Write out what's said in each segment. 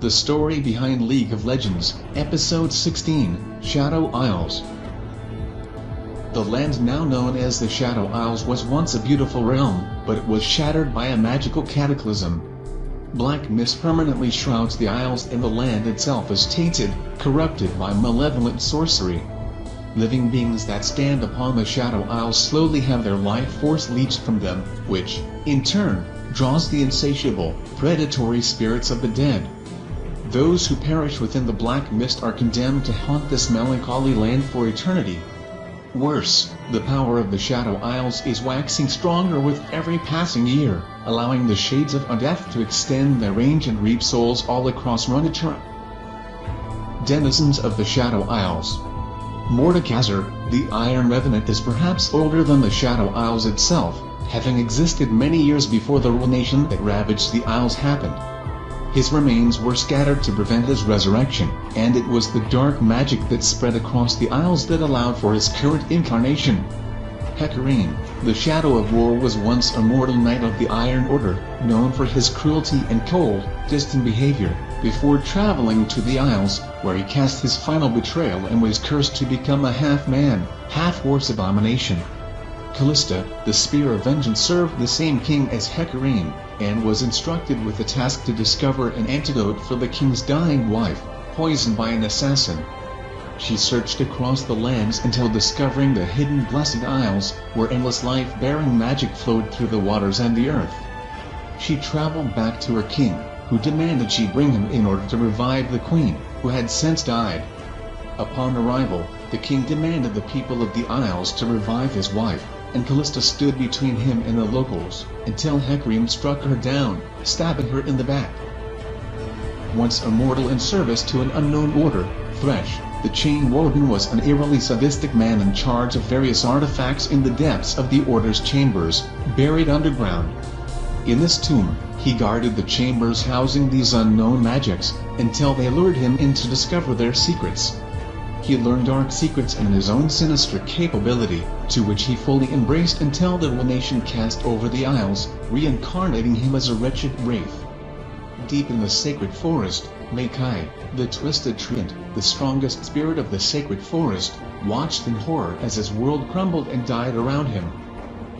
The story behind League of Legends, Episode 16, Shadow Isles. The land now known as the Shadow Isles was once a beautiful realm, but it was shattered by a magical cataclysm. Black mist permanently shrouds the isles and the land itself is tainted, corrupted by malevolent sorcery. Living beings that stand upon the Shadow Isles slowly have their life force leached from them, which, in turn, draws the insatiable, predatory spirits of the dead. Those who perish within the black mist are condemned to haunt this melancholy land for eternity. Worse, the power of the Shadow Isles is waxing stronger with every passing year, allowing the shades of undeath to extend their range and reap souls all across Runeterra. Denizens of the Shadow Isles. Mordekaiser, the Iron Revenant, is perhaps older than the Shadow Isles itself, having existed many years before the ruination that ravaged the Isles happened. His remains were scattered to prevent his resurrection, and it was the dark magic that spread across the Isles that allowed for his current incarnation. Hecarim, the Shadow of War, was once a mortal knight of the Iron Order, known for his cruelty and cold, distant behavior, before traveling to the Isles, where he cast his final betrayal and was cursed to become a half-man, half-horse abomination. Callista, the Spear of Vengeance, served the same king as Hecarim, and was instructed with the task to discover an antidote for the king's dying wife, poisoned by an assassin. She searched across the lands until discovering the hidden Blessed Isles, where endless life-bearing magic flowed through the waters and the earth. She traveled back to her king, who demanded she bring him in order to revive the queen, who had since died. Upon arrival, the king demanded the people of the Isles to revive his wife, and Callista stood between him and the locals, until Hecarim struck her down, stabbing her in the back. Once a mortal in service to an unknown order, Thresh, the Chain Warden, was an eerily sadistic man in charge of various artifacts in the depths of the Order's chambers, buried underground. In this tomb, he guarded the chambers housing these unknown magics, until they lured him in to discover their secrets. He learned dark secrets and his own sinister capability, to which he fully embraced until the ruination cast over the Isles, reincarnating him as a wretched wraith. Deep in the sacred forest, Makai, the Twisted Treant, the strongest spirit of the sacred forest, watched in horror as his world crumbled and died around him.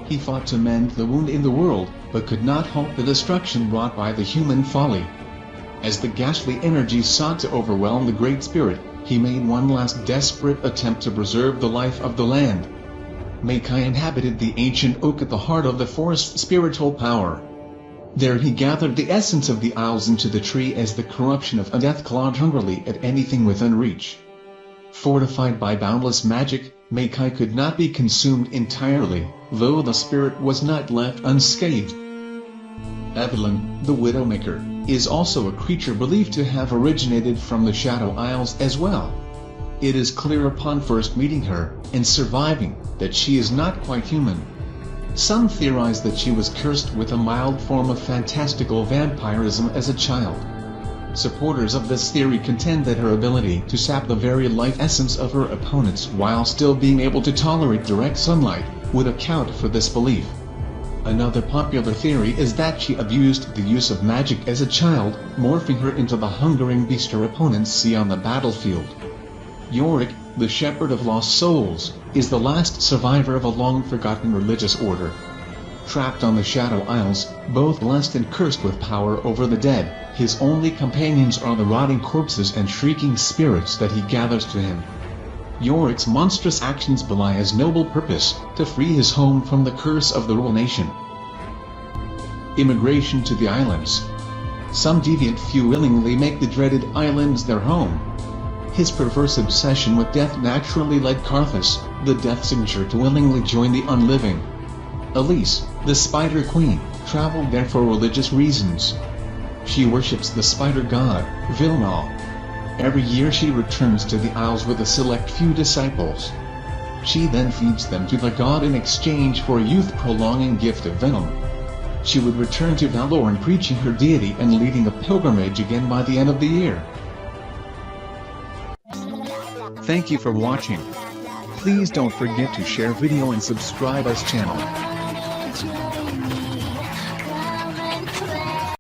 He fought to mend the wound in the world, but could not halt the destruction wrought by the human folly. As the ghastly energy sought to overwhelm the Great Spirit, he made one last desperate attempt to preserve the life of the land. Makai inhabited the ancient oak at the heart of the forest's spiritual power. There he gathered the essence of the Isles into the tree as the corruption of undeath clawed hungrily at anything within reach. Fortified by boundless magic, Makai could not be consumed entirely, though the spirit was not left unscathed. Evelyn, the Widowmaker, is also a creature believed to have originated from the Shadow Isles as well. It is clear upon first meeting her, and surviving, that she is not quite human. Some theorize that she was cursed with a mild form of fantastical vampirism as a child. Supporters of this theory contend that her ability to sap the very life essence of her opponents while still being able to tolerate direct sunlight would account for this belief. Another popular theory is that she abused the use of magic as a child, morphing her into the hungering beast her opponents see on the battlefield. Yorick, the Shepherd of Lost Souls, is the last survivor of a long-forgotten religious order. Trapped on the Shadow Isles, both blessed and cursed with power over the dead, his only companions are the rotting corpses and shrieking spirits that he gathers to him. Yorick's monstrous actions belie his noble purpose, to free his home from the curse of the ruination. Immigration to the islands. Some deviant few willingly make the dreaded islands their home. His perverse obsession with death naturally led Karthus, the Death Signature, to willingly join the unliving. Elise, the Spider Queen, traveled there for religious reasons. She worships the spider god, Vilnal. Every year she returns to the Isles with a select few disciples. She then feeds them to the god in exchange for a youth-prolonging gift of venom. She would return to Valorn preaching her deity and leading a pilgrimage again by the end of the year. Thank you for watching. Please don't forget to share video and subscribe us channel.